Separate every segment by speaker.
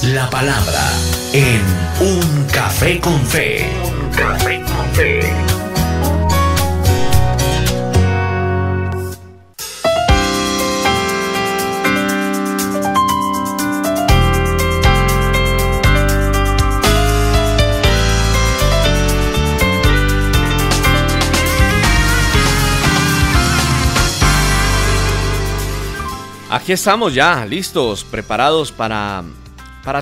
Speaker 1: La palabra en Un Café con Fe. Un Café con Fe.
Speaker 2: Aquí estamos ya, listos, preparados para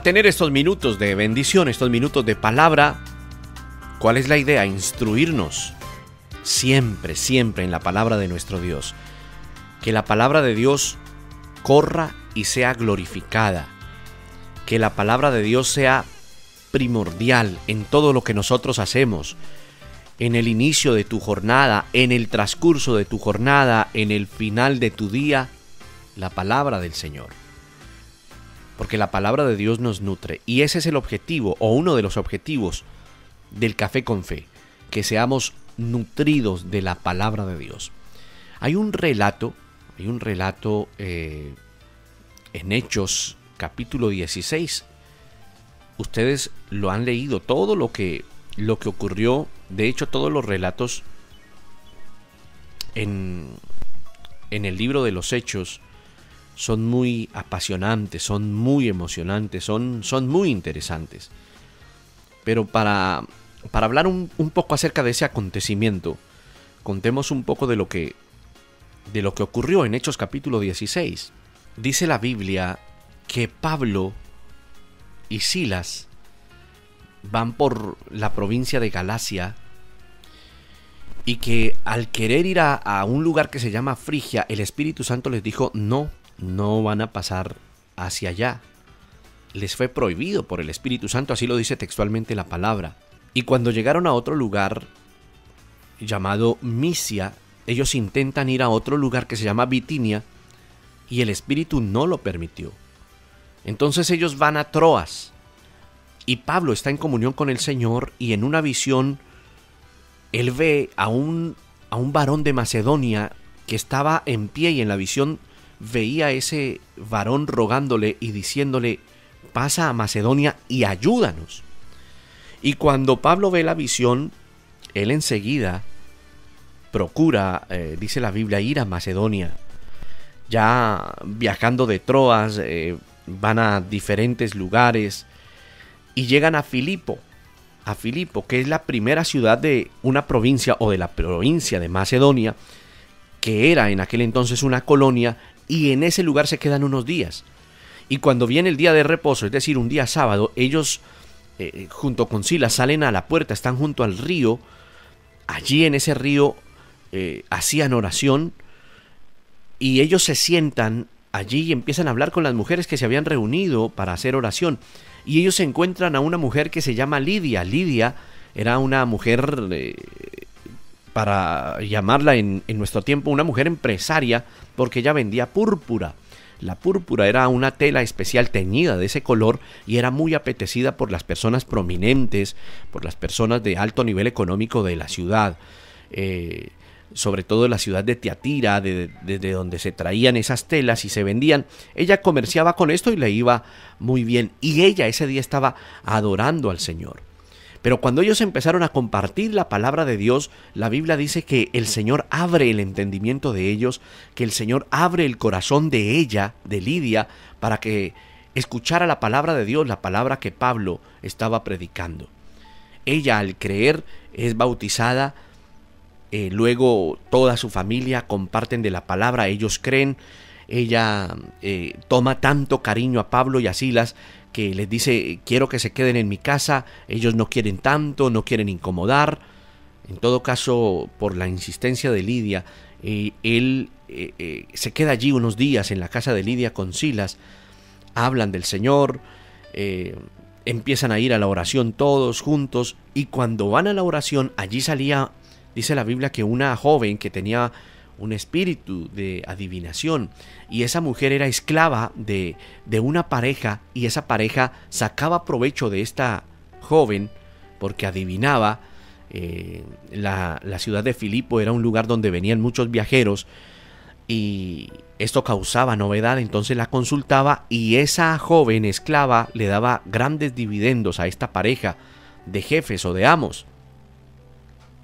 Speaker 2: tener estos minutos de bendición, estos minutos de palabra. ¿Cuál es la idea? Instruirnos siempre, siempre en la palabra de nuestro Dios. Que la palabra de Dios corra y sea glorificada. Que la palabra de Dios sea primordial en todo lo que nosotros hacemos. En el inicio de tu jornada, en el transcurso de tu jornada, en el final de tu día. La palabra del Señor, porque la palabra de Dios nos nutre, y ese es el objetivo, o uno de los objetivos del Café con Fe, que seamos nutridos de la palabra de Dios. Hay un relato en Hechos capítulo 16, ustedes lo han leído, todo lo que ocurrió, de hecho todos los relatos en el libro de los Hechos son muy apasionantes, son muy emocionantes, son muy interesantes. Pero para hablar un poco acerca de ese acontecimiento, contemos un poco de lo que ocurrió en Hechos capítulo 16. Dice la Biblia que Pablo y Silas van por la provincia de Galacia y que al querer ir a un lugar que se llama Frigia, el Espíritu Santo les dijo no van a pasar hacia allá. Les fue prohibido por el Espíritu Santo, así lo dice textualmente la palabra. Y cuando llegaron a otro lugar llamado Misia, ellos intentan ir a otro lugar que se llama Bitinia y el Espíritu no lo permitió. Entonces ellos van a Troas y Pablo está en comunión con el Señor y en una visión él ve a un varón de Macedonia que estaba en pie y en la visión veía a ese varón rogándole y diciéndole: pasa a Macedonia y ayúdanos. Y cuando Pablo ve la visión, él enseguida procura, dice la Biblia, ir a Macedonia. Ya viajando de Troas, van a diferentes lugares y llegan a Filipo, que es la primera ciudad de una provincia o de la provincia de Macedonia, que era en aquel entonces una colonia, y en ese lugar se quedan unos días. Y cuando viene el día de reposo, es decir, un día sábado, ellos junto con Silas salen a la puerta, están junto al río. Allí en ese río hacían oración y ellos se sientan allí y empiezan a hablar con las mujeres que se habían reunido para hacer oración. Y ellos se encuentran a una mujer que se llama Lidia. Lidia era una mujer, para llamarla en nuestro tiempo, una mujer empresaria, porque ella vendía púrpura. La púrpura era una tela especial teñida de ese color y era muy apetecida por las personas prominentes, por las personas de alto nivel económico de la ciudad, sobre todo de la ciudad de Tiatira, desde donde se traían esas telas y se vendían. Ella comerciaba con esto y le iba muy bien, y ella ese día estaba adorando al Señor. Pero cuando ellos empezaron a compartir la palabra de Dios, la Biblia dice que el Señor abre el entendimiento de ellos, que el Señor abre el corazón de ella, de Lidia, para que escuchara la palabra de Dios, la palabra que Pablo estaba predicando. Ella, al creer, es bautizada, luego toda su familia comparten de la palabra, ellos creen. Ella toma tanto cariño a Pablo y a Silas que les dice: quiero que se queden en mi casa. Ellos no quieren tanto, no quieren incomodar. En todo caso, por la insistencia de Lidia, él se queda allí unos días en la casa de Lidia con Silas. Hablan del Señor, empiezan a ir a la oración todos juntos, y cuando van a la oración, allí salía, dice la Biblia, que una joven que tenía un espíritu de adivinación, y esa mujer era esclava de una pareja, y esa pareja sacaba provecho de esta joven porque adivinaba. La ciudad de Filipo era un lugar donde venían muchos viajeros, y esto causaba novedad, entonces la consultaba y esa joven esclava le daba grandes dividendos a esta pareja de jefes o de amos.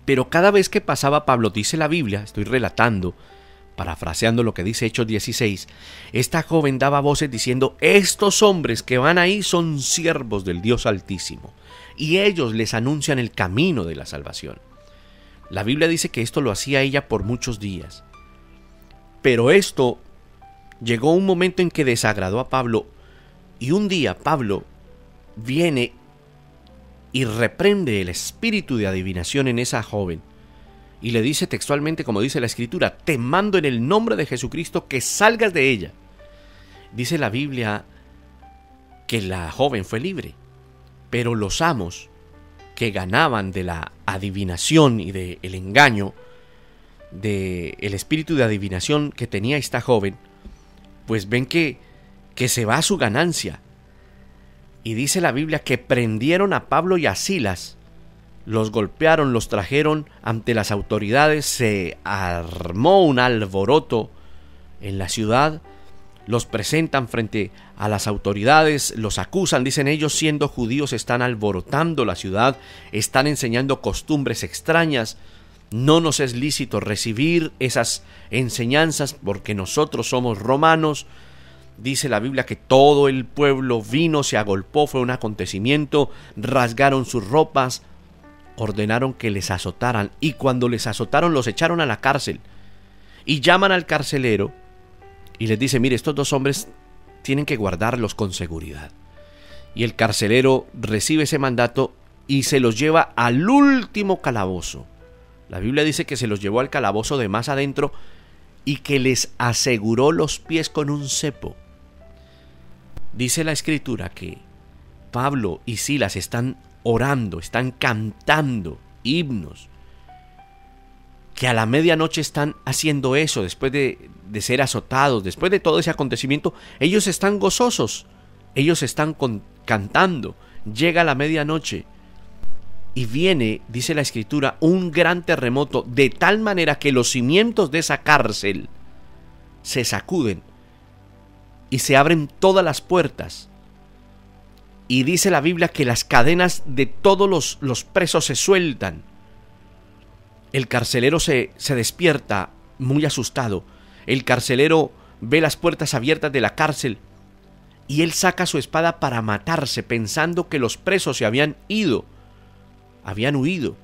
Speaker 2: Pero cada vez que pasaba Pablo, dice la Biblia, estoy relatando, parafraseando lo que dice Hechos 16, esta joven daba voces diciendo: estos hombres que van ahí son siervos del Dios Altísimo, y ellos les anuncian el camino de la salvación. La Biblia dice que esto lo hacía ella por muchos días. Pero esto llegó un momento en que desagradó a Pablo, y un día Pablo viene y reprende el espíritu de adivinación en esa joven, y le dice textualmente, como dice la Escritura: te mando en el nombre de Jesucristo que salgas de ella. Dice la Biblia que la joven fue libre, pero los amos que ganaban de la adivinación y del engaño, del espíritu de adivinación que tenía esta joven, pues ven que se va a su ganancia. Y dice la Biblia que prendieron a Pablo y a Silas, los golpearon, los trajeron ante las autoridades, se armó un alboroto en la ciudad, los presentan frente a las autoridades, los acusan, dicen: ellos siendo judíos están alborotando la ciudad, están enseñando costumbres extrañas, no nos es lícito recibir esas enseñanzas porque nosotros somos romanos. Dice la Biblia que todo el pueblo vino, se agolpó, fue un acontecimiento, rasgaron sus ropas, ordenaron que les azotaran, y cuando les azotaron los echaron a la cárcel, y llaman al carcelero y les dice: mire, estos dos hombres tienen que guardarlos con seguridad. Y el carcelero recibe ese mandato y se los lleva al último calabozo. La Biblia dice que se los llevó al calabozo de más adentro y que les aseguró los pies con un cepo. Dice la Escritura que Pablo y Silas están orando, están cantando himnos, que a la medianoche están haciendo eso después de ser azotados, después de todo ese acontecimiento. Ellos están gozosos, ellos están cantando. Llega la medianoche y viene, dice la Escritura, un gran terremoto, de tal manera que los cimientos de esa cárcel se sacuden y se abren todas las puertas. Y dice la Biblia que las cadenas de todos los presos se sueltan. El carcelero se despierta muy asustado. El carcelero ve las puertas abiertas de la cárcel y él saca su espada para matarse, pensando que los presos se habían ido, habían huido.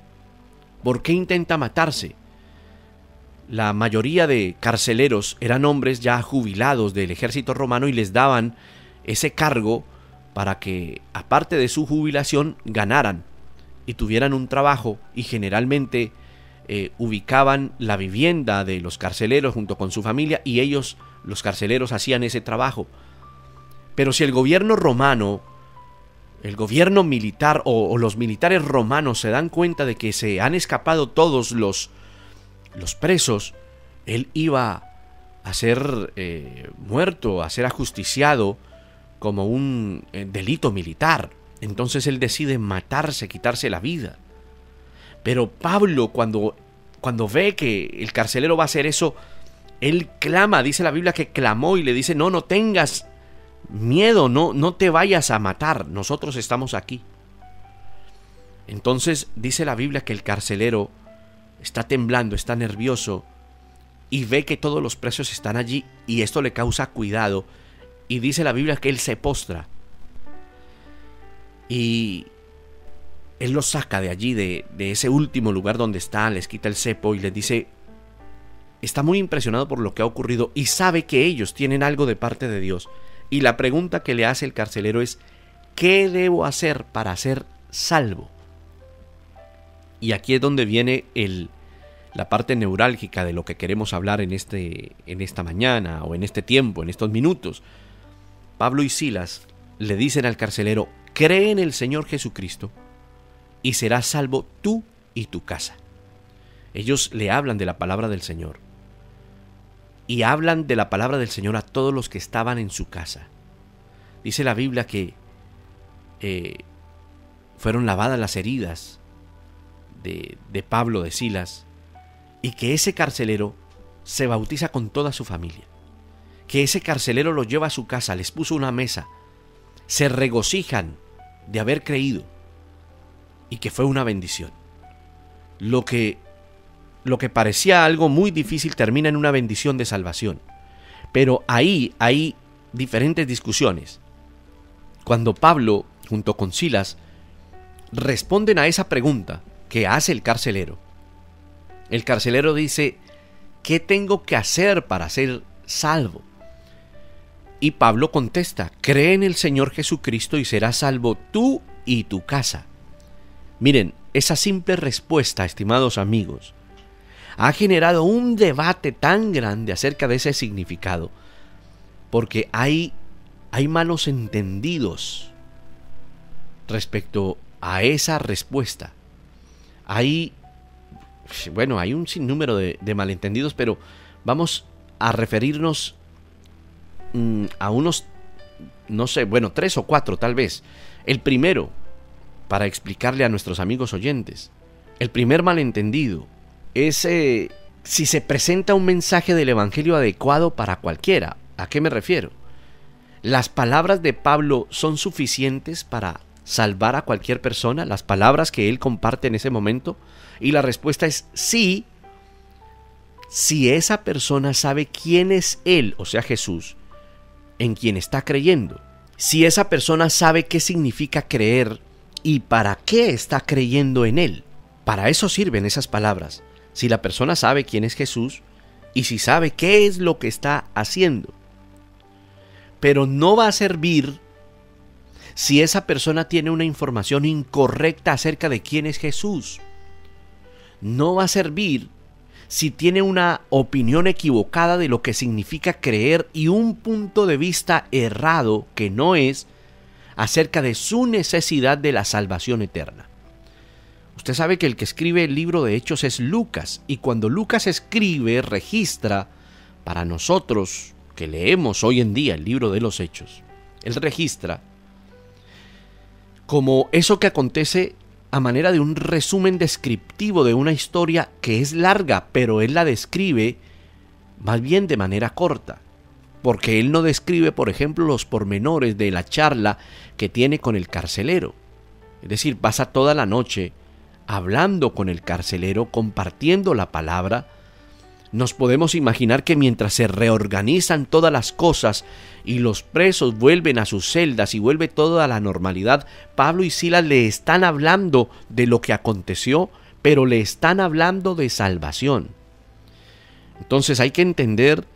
Speaker 2: ¿Por qué intenta matarse? La mayoría de carceleros eran hombres ya jubilados del ejército romano y les daban ese cargo para que, aparte de su jubilación, ganaran y tuvieran un trabajo, y generalmente ubicaban la vivienda de los carceleros junto con su familia, y ellos, los carceleros, hacían ese trabajo. Pero si el gobierno romano, el gobierno militar o los militares romanos se dan cuenta de que se han escapado todos los presos, él iba a ser muerto, a ser ajusticiado como un delito militar. Entonces él decide matarse, quitarse la vida. Pero Pablo, cuando ve que el carcelero va a hacer eso, él clama. Dice la Biblia que clamó y le dice: no tengas miedo, no te vayas a matar, nosotros estamos aquí. Entonces dice la Biblia que el carcelero está temblando, está nervioso, y ve que todos los presos están allí, y esto le causa cuidado, y dice la Biblia que él se postra, y él los saca de allí, de ese último lugar donde están, les quita el cepo y les dice, está muy impresionado por lo que ha ocurrido y sabe que ellos tienen algo de parte de Dios. Y la pregunta que le hace el carcelero es: ¿qué debo hacer para ser salvo? Y aquí es donde viene la parte neurálgica de lo que queremos hablar en esta mañana, o en este tiempo, en estos minutos. Pablo y Silas le dicen al carcelero: cree en el Señor Jesucristo y serás salvo tú y tu casa. Ellos le hablan de la palabra del Señor, y hablan de la palabra del Señor a todos los que estaban en su casa. Dice la Biblia que fueron lavadas las heridas de Pablo, de Silas, y que ese carcelero se bautiza con toda su familia, que ese carcelero los lleva a su casa, les puso una mesa, se regocijan de haber creído y que fue una bendición. Lo que parecía algo muy difícil termina en una bendición de salvación. Pero ahí hay diferentes discusiones. Cuando Pablo, junto con Silas, responden a esa pregunta que hace el carcelero dice: ¿qué tengo que hacer para ser salvo? Y Pablo contesta: cree en el Señor Jesucristo y serás salvo tú y tu casa. Miren, esa simple respuesta, estimados amigos, ha generado un debate tan grande acerca de ese significado, porque hay malos entendidos respecto a esa respuesta. Hay un sinnúmero de malentendidos, pero vamos a referirnos a unos, no sé, 3 o 4 tal vez. El primero, para explicarle a nuestros amigos oyentes, el primer malentendido es si se presenta un mensaje del Evangelio adecuado para cualquiera. ¿A qué me refiero? ¿Las palabras de Pablo son suficientes para salvar a cualquier persona? ¿Las palabras que él comparte en ese momento? Y la respuesta es sí, si esa persona sabe quién es él, o sea Jesús, en quien está creyendo. Si esa persona sabe qué significa creer y para qué está creyendo en él. Para eso sirven esas palabras. Si la persona sabe quién es Jesús y si sabe qué es lo que está haciendo. Pero no va a servir si esa persona tiene una información incorrecta acerca de quién es Jesús. No va a servir si tiene una opinión equivocada de lo que significa creer y un punto de vista errado, que no es, acerca de su necesidad de la salvación eterna. Usted sabe que el que escribe el libro de Hechos es Lucas, y cuando Lucas escribe, registra para nosotros que leemos hoy en día el libro de los Hechos, él registra como eso que acontece a manera de un resumen descriptivo de una historia que es larga, pero él la describe más bien de manera corta, porque él no describe, por ejemplo, los pormenores de la charla que tiene con el carcelero. Es decir, pasa toda la noche hablando con el carcelero, compartiendo la palabra. Nos podemos imaginar que mientras se reorganizan todas las cosas y los presos vuelven a sus celdas y vuelve toda la normalidad, Pablo y Silas le están hablando de lo que aconteció, pero le están hablando de salvación. Entonces hay que entender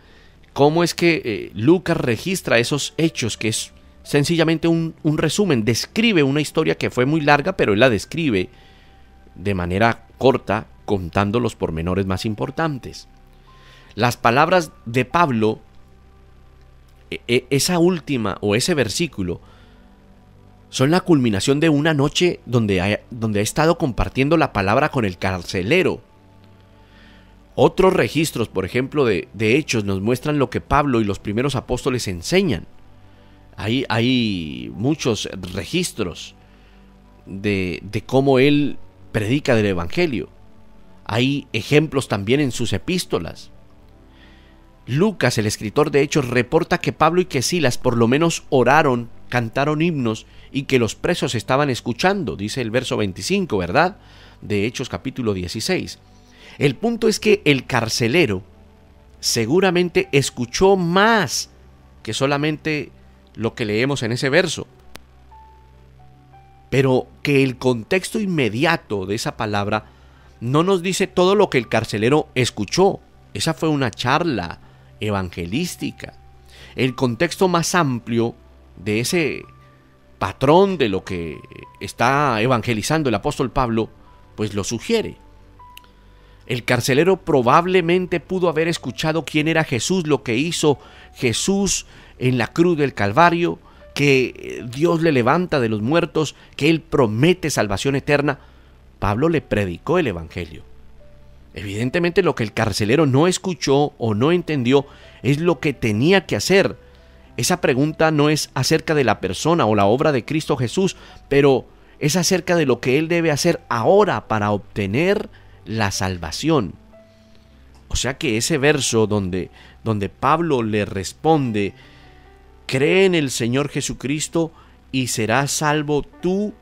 Speaker 2: cómo es que Lucas registra esos hechos, que es sencillamente un resumen. Describe una historia que fue muy larga, pero él la describe de manera corta, contando los pormenores más importantes. Las palabras de Pablo, esa última o ese versículo, son la culminación de una noche donde ha estado compartiendo la palabra con el carcelero. Otros registros, por ejemplo, de Hechos, nos muestran lo que Pablo y los primeros apóstoles enseñan. Hay muchos registros de cómo él predica del Evangelio. Hay ejemplos también en sus epístolas. Lucas, el escritor de Hechos, reporta que Pablo y que Silas por lo menos oraron, cantaron himnos y que los presos estaban escuchando, dice el verso 25, ¿verdad? De Hechos capítulo 16. El punto es que el carcelero seguramente escuchó más que solamente lo que leemos en ese verso, pero que el contexto inmediato de esa palabra no nos dice todo lo que el carcelero escuchó. Esa fue una charla evangelística. El contexto más amplio de ese patrón de lo que está evangelizando el apóstol Pablo, pues lo sugiere. El carcelero probablemente pudo haber escuchado quién era Jesús, lo que hizo Jesús en la cruz del Calvario, que Dios le levanta de los muertos, que Él promete salvación eterna. Pablo le predicó el Evangelio. Evidentemente lo que el carcelero no escuchó o no entendió es lo que tenía que hacer. Esa pregunta no es acerca de la persona o la obra de Cristo Jesús, pero es acerca de lo que él debe hacer ahora para obtener la salvación. O sea que ese verso donde Pablo le responde, cree en el Señor Jesucristo y serás salvo tú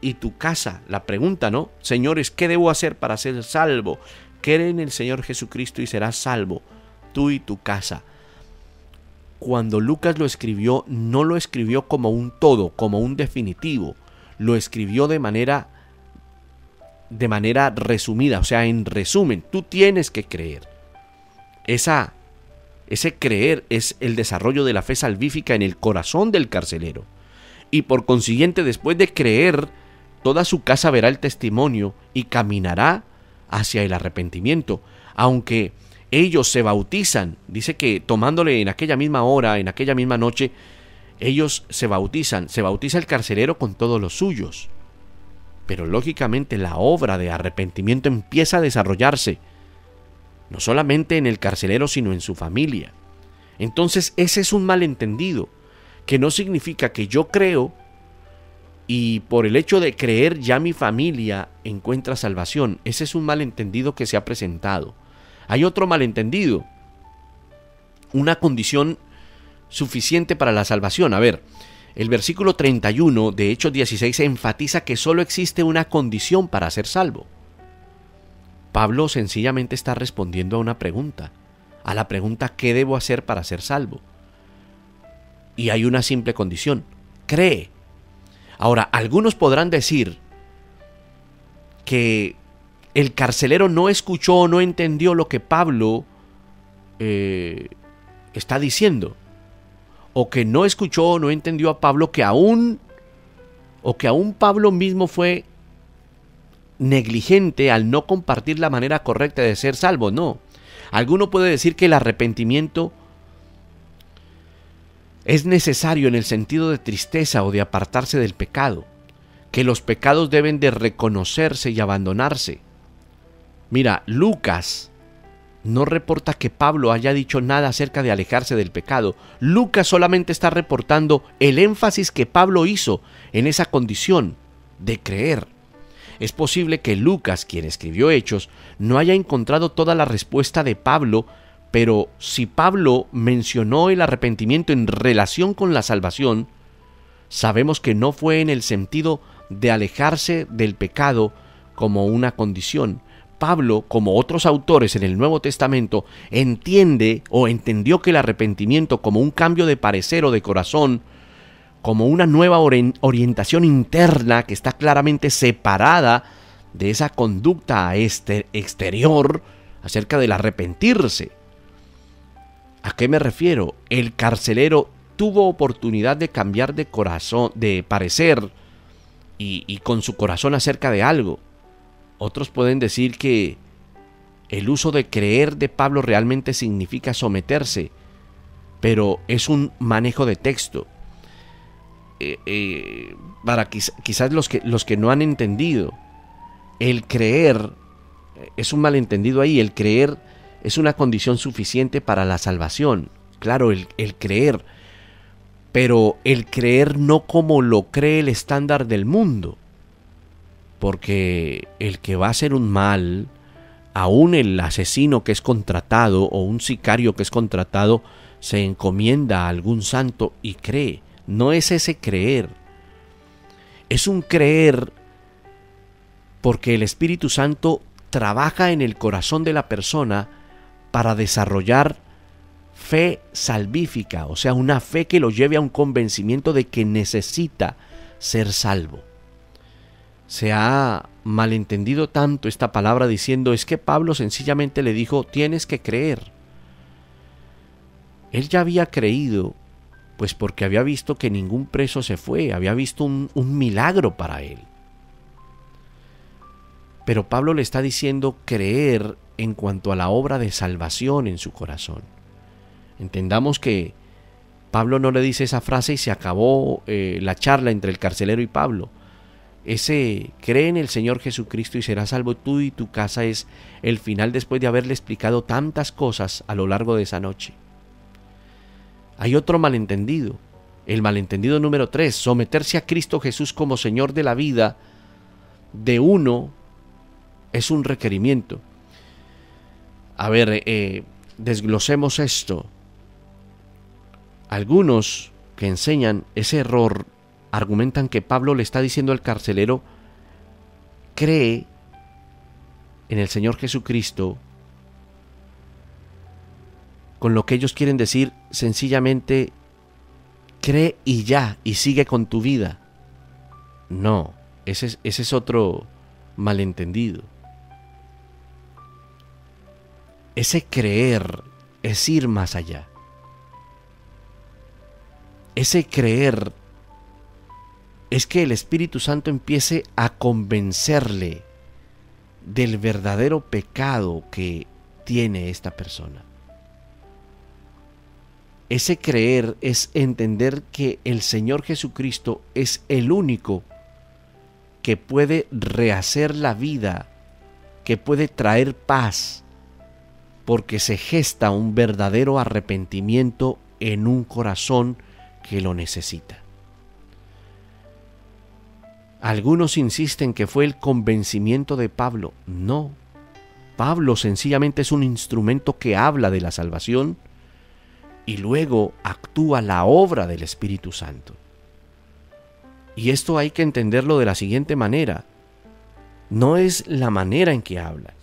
Speaker 2: y tu casa. La pregunta, ¿no? Señores, ¿qué debo hacer para ser salvo? Cree en el Señor Jesucristo y serás salvo tú y tu casa. Cuando Lucas lo escribió, no lo escribió como un todo, como un definitivo. Lo escribió de manera resumida, o sea, en resumen, tú tienes que creer. Ese creer es el desarrollo de la fe salvífica en el corazón del carcelero. Y por consiguiente, después de creer, toda su casa verá el testimonio y caminará hacia el arrepentimiento. Aunque ellos se bautizan, dice que tomándole en aquella misma hora, en aquella misma noche, ellos se bautiza el carcelero con todos los suyos. Pero lógicamente la obra de arrepentimiento empieza a desarrollarse, no solamente en el carcelero, sino en su familia. Entonces ese es un malentendido, que no significa que yo creo y por el hecho de creer ya mi familia encuentra salvación. Ese es un malentendido que se ha presentado. Hay otro malentendido, una condición suficiente para la salvación. A ver, el versículo 31 de Hechos 16 enfatiza que solo existe una condición para ser salvo. Pablo sencillamente está respondiendo a una pregunta, a la pregunta ¿qué debo hacer para ser salvo? Y hay una simple condición: cree. Ahora, algunos podrán decir que el carcelero no escuchó o no entendió lo que Pablo está diciendo, o que no escuchó o no entendió a Pablo, que aún Pablo mismo fue negligente al no compartir la manera correcta de ser salvo. No. Alguno puede decir que el arrepentimiento es necesario en el sentido de tristeza o de apartarse del pecado, que los pecados deben de reconocerse y abandonarse. Mira, Lucas no reporta que Pablo haya dicho nada acerca de alejarse del pecado. Lucas solamente está reportando el énfasis que Pablo hizo en esa condición de creer. Es posible que Lucas, quien escribió Hechos, no haya encontrado toda la respuesta de Pablo, pero si Pablo mencionó el arrepentimiento en relación con la salvación, sabemos que no fue en el sentido de alejarse del pecado como una condición. Pablo, como otros autores en el Nuevo Testamento, entendió que el arrepentimiento como un cambio de parecer o de corazón, como una nueva orientación interna que está claramente separada de esa conducta exterior acerca del arrepentirse. ¿A qué me refiero? El carcelero tuvo oportunidad de cambiar de corazón, de parecer y con su corazón acerca de algo. Otros pueden decir que el uso de creer de Pablo realmente significa someterse, pero es un manejo de texto. Para quizás los que no han entendido, el creer es un malentendido ahí. El creer es una condición suficiente para la salvación. Claro, el creer, pero el creer no como lo cree el estándar del mundo, porque el que va a hacer un mal, aún el asesino que es contratado o un sicario que es contratado, se encomienda a algún santo y cree. No es ese creer, es un creer porque el Espíritu Santo trabaja en el corazón de la persona para desarrollar fe salvífica, o sea, una fe que lo lleve a un convencimiento de que necesita ser salvo. Se ha malentendido tanto esta palabra diciendo es que Pablo sencillamente le dijo tienes que creer. Él ya había creído, pues porque había visto que ningún preso se fue, había visto un milagro para él. Pero Pablo le está diciendo creer en cuanto a la obra de salvación en su corazón. Entendamos que Pablo no le dice esa frase y se acabó la charla entre el carcelero y Pablo. Ese cree en el Señor Jesucristo y serás salvo tú y tu casa es el final después de haberle explicado tantas cosas a lo largo de esa noche. Hay otro malentendido, el malentendido número 3, someterse a Cristo Jesús como Señor de la vida de uno es un requerimiento. A ver, desglosemos esto. Algunos que enseñan ese error argumentan que Pablo le está diciendo al carcelero: cree en el Señor Jesucristo, con lo que ellos quieren decir sencillamente: cree y ya, y sigue con tu vida. No, ese es otro malentendido. Ese creer es ir más allá. Ese creer es que el Espíritu Santo empiece a convencerle del verdadero pecado que tiene esta persona. Ese creer es entender que el Señor Jesucristo es el único que puede rehacer la vida, que puede traer paz, porque se gesta un verdadero arrepentimiento en un corazón que lo necesita. Algunos insisten que fue el convencimiento de Pablo. No, Pablo sencillamente es un instrumento que habla de la salvación y luego actúa la obra del Espíritu Santo. Y esto hay que entenderlo de la siguiente manera: no es la manera en que hablas.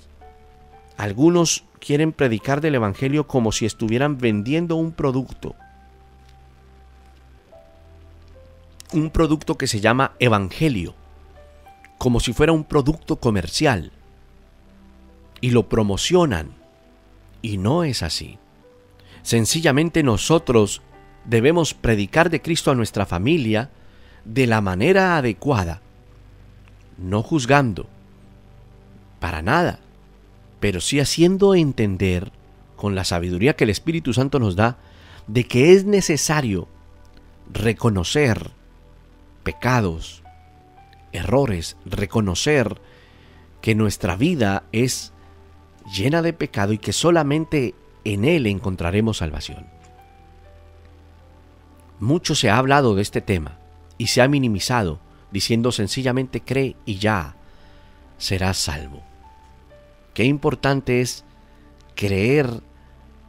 Speaker 2: Algunos quieren predicar del Evangelio como si estuvieran vendiendo un producto que se llama Evangelio, como si fuera un producto comercial, y lo promocionan, y no es así. Sencillamente nosotros debemos predicar de Cristo a nuestra familia de la manera adecuada, no juzgando, para nada, pero sí haciendo entender, con la sabiduría que el Espíritu Santo nos da, de que es necesario reconocer pecados, errores, reconocer que nuestra vida es llena de pecado y que solamente en Él encontraremos salvación. Mucho se ha hablado de este tema y se ha minimizado, diciendo sencillamente: cree y ya serás salvo. Qué importante es creer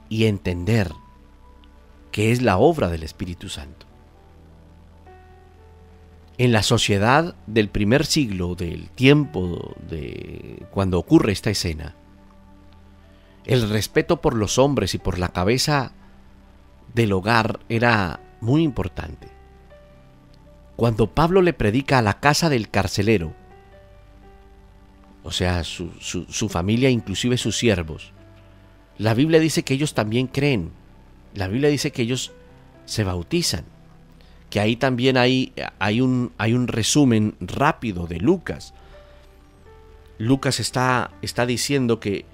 Speaker 2: y entender que es la obra del Espíritu Santo. En la sociedad del primer siglo, del tiempo de cuando ocurre esta escena, el respeto por los hombres y por la cabeza del hogar era muy importante. Cuando Pablo le predica a la casa del carcelero, o sea, su familia, inclusive sus siervos, la Biblia dice que ellos también creen. La Biblia dice que ellos se bautizan. Que ahí también hay un resumen rápido de Lucas. Lucas está diciendo que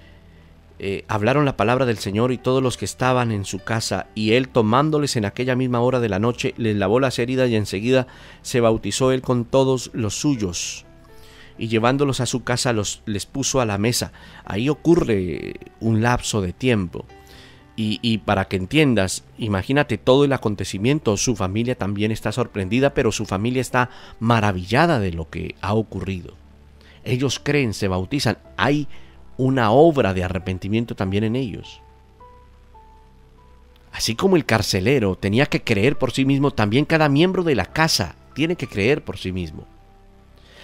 Speaker 2: hablaron la palabra del Señor y todos los que estaban en su casa, y él, tomándoles en aquella misma hora de la noche, les lavó las heridas y enseguida se bautizó él con todos los suyos, y llevándolos a su casa les puso a la mesa. Ahí ocurre un lapso de tiempo. Y para que entiendas, imagínate todo el acontecimiento. Su familia también está sorprendida, pero su familia está maravillada de lo que ha ocurrido. Ellos creen, se bautizan. Hay una obra de arrepentimiento también en ellos. Así como el carcelero tenía que creer por sí mismo, también cada miembro de la casa tiene que creer por sí mismo.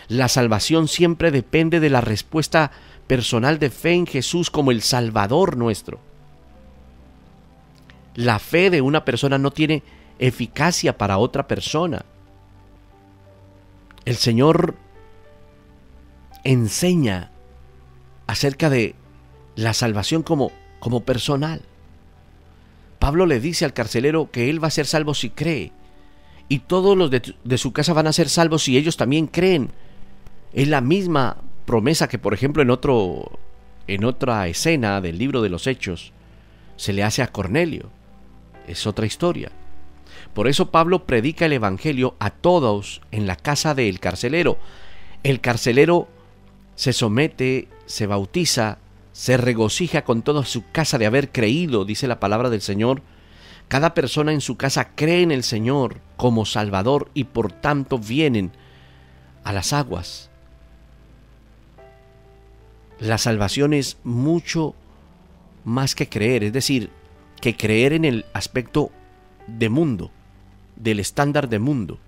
Speaker 2: La salvación siempre depende de la respuesta personal de fe en Jesús como el Salvador nuestro. La fe de una persona no tiene eficacia para otra persona. El Señor enseña acerca de la salvación como personal. Pablo le dice al carcelero que él va a ser salvo si cree, y todos los de su casa van a ser salvos si ellos también creen. Es la misma promesa que, por ejemplo, en otra escena del libro de los Hechos se le hace a Cornelio. Es otra historia. Por eso Pablo predica el Evangelio a todos en la casa del carcelero. El carcelero se somete, se bautiza, se regocija con toda su casa de haber creído, dice la palabra del Señor. Cada persona en su casa cree en el Señor como Salvador y por tanto vienen a las aguas. La salvación es mucho más que creer, es decir, que creer en el aspecto de mundo, del estándar de mundo.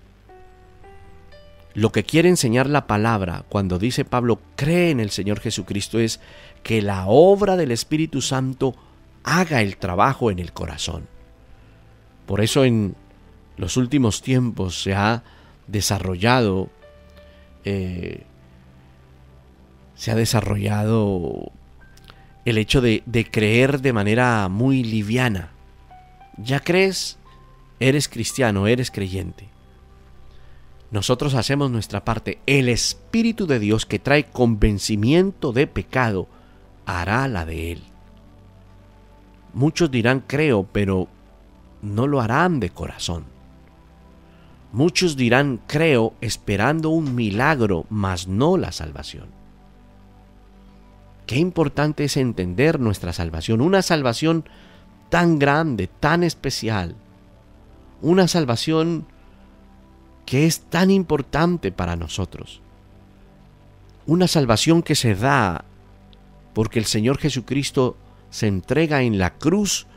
Speaker 2: Lo que quiere enseñar la palabra cuando dice Pablo, cree en el Señor Jesucristo, es que la obra del Espíritu Santo haga el trabajo en el corazón. Por eso en los últimos tiempos se ha desarrollado el hecho de creer de manera muy liviana. Ya crees, eres cristiano, eres creyente. Nosotros hacemos nuestra parte. El Espíritu de Dios, que trae convencimiento de pecado, hará la de Él. Muchos dirán creo, pero no lo harán de corazón. Muchos dirán creo esperando un milagro, mas no la salvación. Qué importante es entender nuestra salvación, una salvación tan grande, tan especial, una salvación que es tan importante para nosotros, una salvación que se da porque el Señor Jesucristo se entrega en la cruz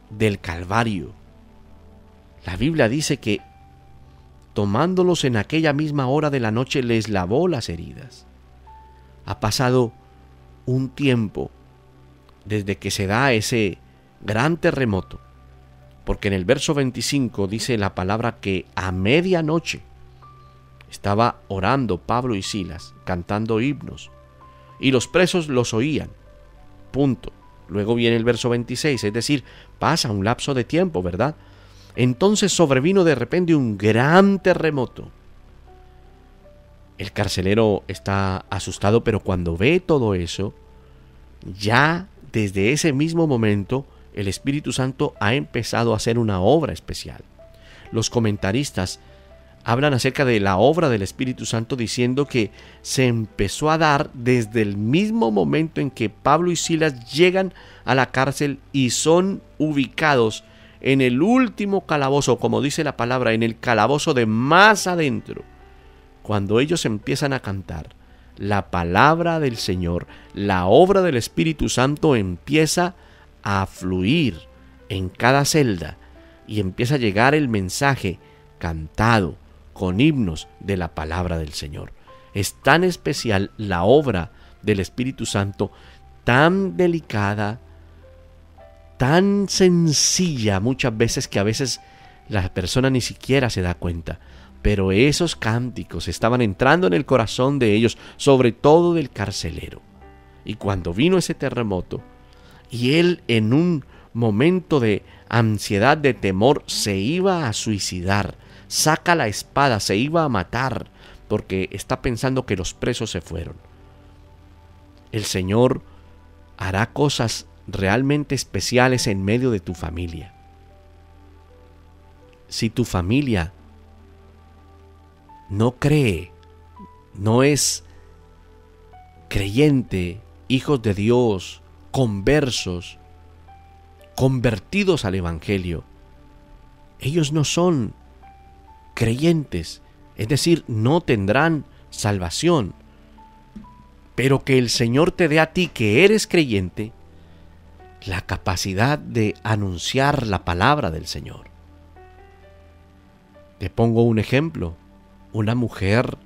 Speaker 2: del Calvario. La Biblia dice que tomándolos en aquella misma hora de la noche les lavó las heridas. Ha pasado un tiempo desde que se da ese gran terremoto, porque en el verso 25 dice la palabra que a medianoche estaba orando Pablo y Silas, cantando himnos, y los presos los oían. Punto. Luego viene el verso 26, es decir, pasa un lapso de tiempo, ¿verdad? Entonces sobrevino de repente un gran terremoto. El carcelero está asustado, pero cuando ve todo eso, ya desde ese mismo momento, el Espíritu Santo ha empezado a hacer una obra especial. Los comentaristas hablan acerca de la obra del Espíritu Santo diciendo que se empezó a dar desde el mismo momento en que Pablo y Silas llegan a la cárcel y son ubicados en el último calabozo, como dice la palabra, en el calabozo de más adentro. Cuando ellos empiezan a cantar la palabra del Señor, la obra del Espíritu Santo empieza a fluir en cada celda y empieza a llegar el mensaje cantado con himnos de la palabra del Señor. Es tan especial la obra del Espíritu Santo, tan delicada, tan sencilla muchas veces, que a veces la persona ni siquiera se da cuenta. Pero esos cánticos estaban entrando en el corazón de ellos, sobre todo del carcelero. Y cuando vino ese terremoto, y él en un momento de ansiedad, de temor, se iba a suicidar, saca la espada, se iba a matar, porque está pensando que los presos se fueron. El Señor hará cosas realmente especiales en medio de tu familia. Si tu familia no cree, no es creyente, hijos de Dios, conversos, convertidos al Evangelio, ellos no son creyentes, es decir, no tendrán salvación. Pero que el Señor te dé a ti, que eres creyente, la capacidad de anunciar la palabra del Señor. Te pongo un ejemplo. Una mujer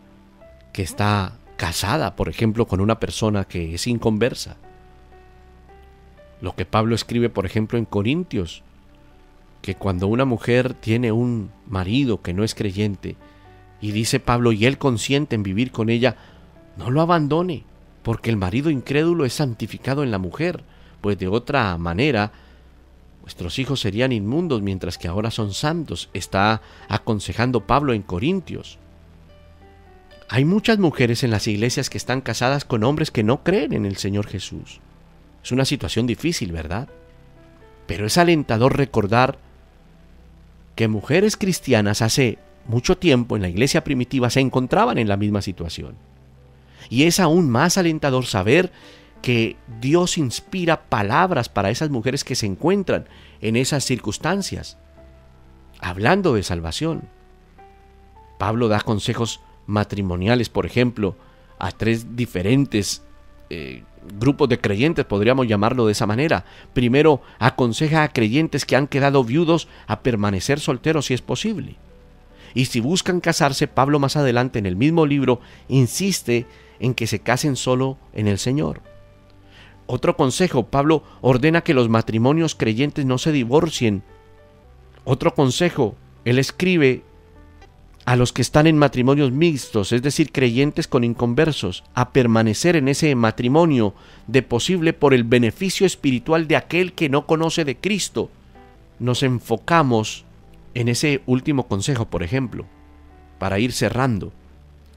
Speaker 2: que está casada, por ejemplo, con una persona que es inconversa. Lo que Pablo escribe, por ejemplo, en Corintios, que cuando una mujer tiene un marido que no es creyente, y dice Pablo, y él consiente en vivir con ella, no lo abandone, porque el marido incrédulo es santificado en la mujer, pues de otra manera vuestros hijos serían inmundos, mientras que ahora son santos. Está aconsejando Pablo en Corintios. Hay muchas mujeres en las iglesias que están casadas con hombres que no creen en el Señor Jesús. Es una situación difícil, ¿verdad? Pero es alentador recordar que mujeres cristianas hace mucho tiempo en la iglesia primitiva se encontraban en la misma situación. Y es aún más alentador saber que Dios inspira palabras para esas mujeres que se encuentran en esas circunstancias, hablando de salvación. Pablo da consejos matrimoniales, por ejemplo, a 3 diferentes grupos de creyentes, podríamos llamarlo de esa manera. Primero, aconseja a creyentes que han quedado viudos a permanecer solteros si es posible. Y si buscan casarse, Pablo más adelante en el mismo libro insiste en que se casen solo en el Señor. Otro consejo, Pablo ordena que los matrimonios creyentes no se divorcien. Otro consejo, él escribe a los que están en matrimonios mixtos, es decir, creyentes con inconversos, a permanecer en ese matrimonio de posible por el beneficio espiritual de aquel que no conoce de Cristo. Nos enfocamos en ese último consejo, por ejemplo, para ir cerrando.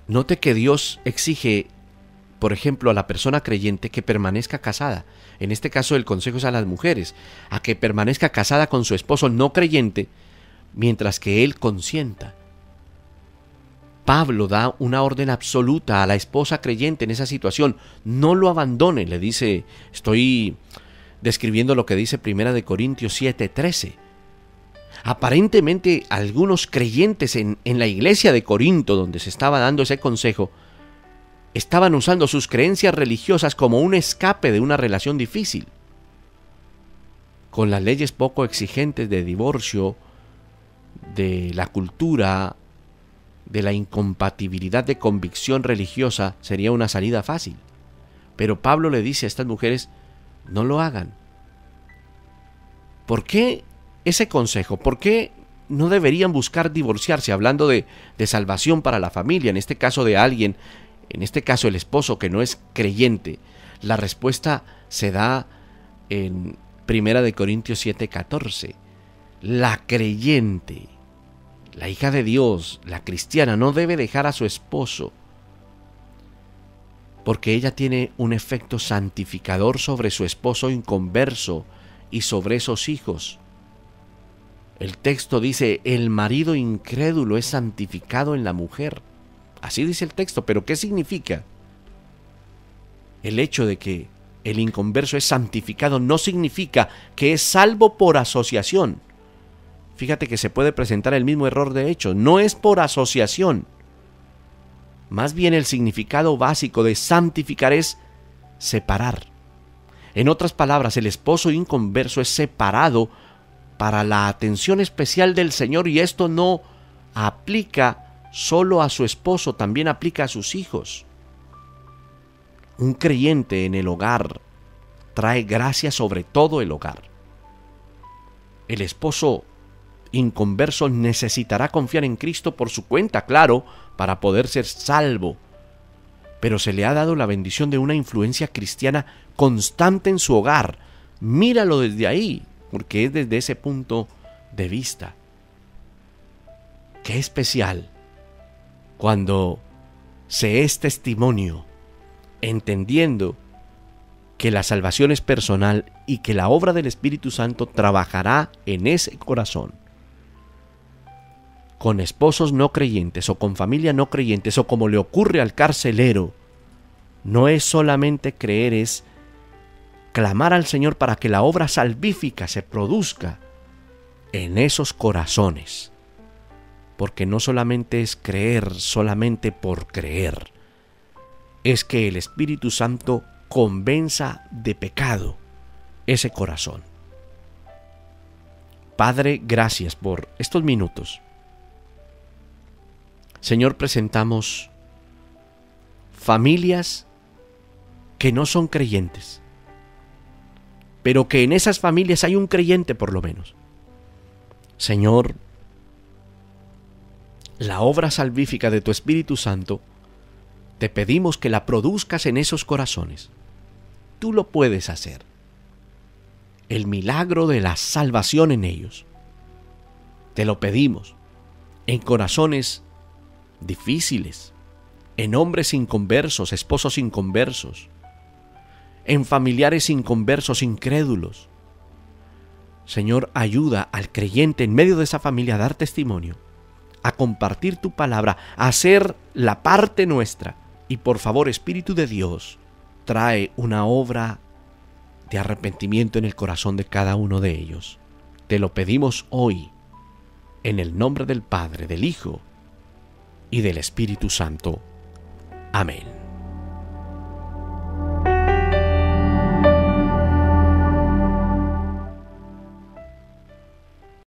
Speaker 2: Note que Dios exige, por ejemplo, a la persona creyente que permanezca casada. En este caso el consejo es a las mujeres, a que permanezca casada con su esposo no creyente, mientras que él consienta. Pablo da una orden absoluta a la esposa creyente en esa situación. No lo abandone, le dice, estoy describiendo lo que dice 1 Corintios 7:13. Aparentemente algunos creyentes en la iglesia de Corinto, donde se estaba dando ese consejo, estaban usando sus creencias religiosas como un escape de una relación difícil. Con las leyes poco exigentes de divorcio, de la cultura, de la incompatibilidad de convicción religiosa, sería una salida fácil. Pero Pablo le dice a estas mujeres, no lo hagan. ¿Por qué ese consejo? ¿Por qué no deberían buscar divorciarse? Hablando de salvación para la familia, en este caso de alguien, en este caso el esposo que no es creyente. La respuesta se da en 1 Corintios 7:14. La creyente, la hija de Dios, la cristiana, no debe dejar a su esposo, porque ella tiene un efecto santificador sobre su esposo inconverso y sobre esos hijos. El texto dice, el marido incrédulo es santificado en la mujer. Así dice el texto, pero ¿qué significa? El hecho de que el inconverso es santificado no significa que es salvo por asociación. Fíjate que se puede presentar el mismo error de hecho. No es por asociación. Más bien el significado básico de santificar es separar. En otras palabras, el esposo inconverso es separado para la atención especial del Señor, y esto no aplica solo a su esposo, también aplica a sus hijos. Un creyente en el hogar trae gracia sobre todo el hogar. El esposo inconverso necesitará confiar en Cristo por su cuenta, claro, para poder ser salvo. Pero se le ha dado la bendición de una influencia cristiana constante en su hogar. Míralo desde ahí, porque es desde ese punto de vista. Qué especial cuando se es testimonio, entendiendo que la salvación es personal y que la obra del Espíritu Santo trabajará en ese corazón. Con esposos no creyentes o con familia no creyentes, o como le ocurre al carcelero, no es solamente creer, es clamar al Señor para que la obra salvífica se produzca en esos corazones. Porque no solamente es creer solamente por creer, es que el Espíritu Santo convenza de pecado ese corazón. Padre, gracias por estos minutos. Señor, presentamos familias que no son creyentes, pero que en esas familias hay un creyente por lo menos. Señor, la obra salvífica de tu Espíritu Santo, te pedimos que la produzcas en esos corazones. Tú lo puedes hacer. El milagro de la salvación en ellos. Te lo pedimos en corazones difíciles, en hombres inconversos, esposos inconversos, en familiares inconversos, incrédulos. Señor, ayuda al creyente en medio de esa familia a dar testimonio, a compartir tu palabra, a hacer la parte nuestra. Y por favor, Espíritu de Dios, trae una obra de arrepentimiento en el corazón de cada uno de ellos. Te lo pedimos hoy, en el nombre del Padre, del Hijo y del Espíritu Santo. Amén.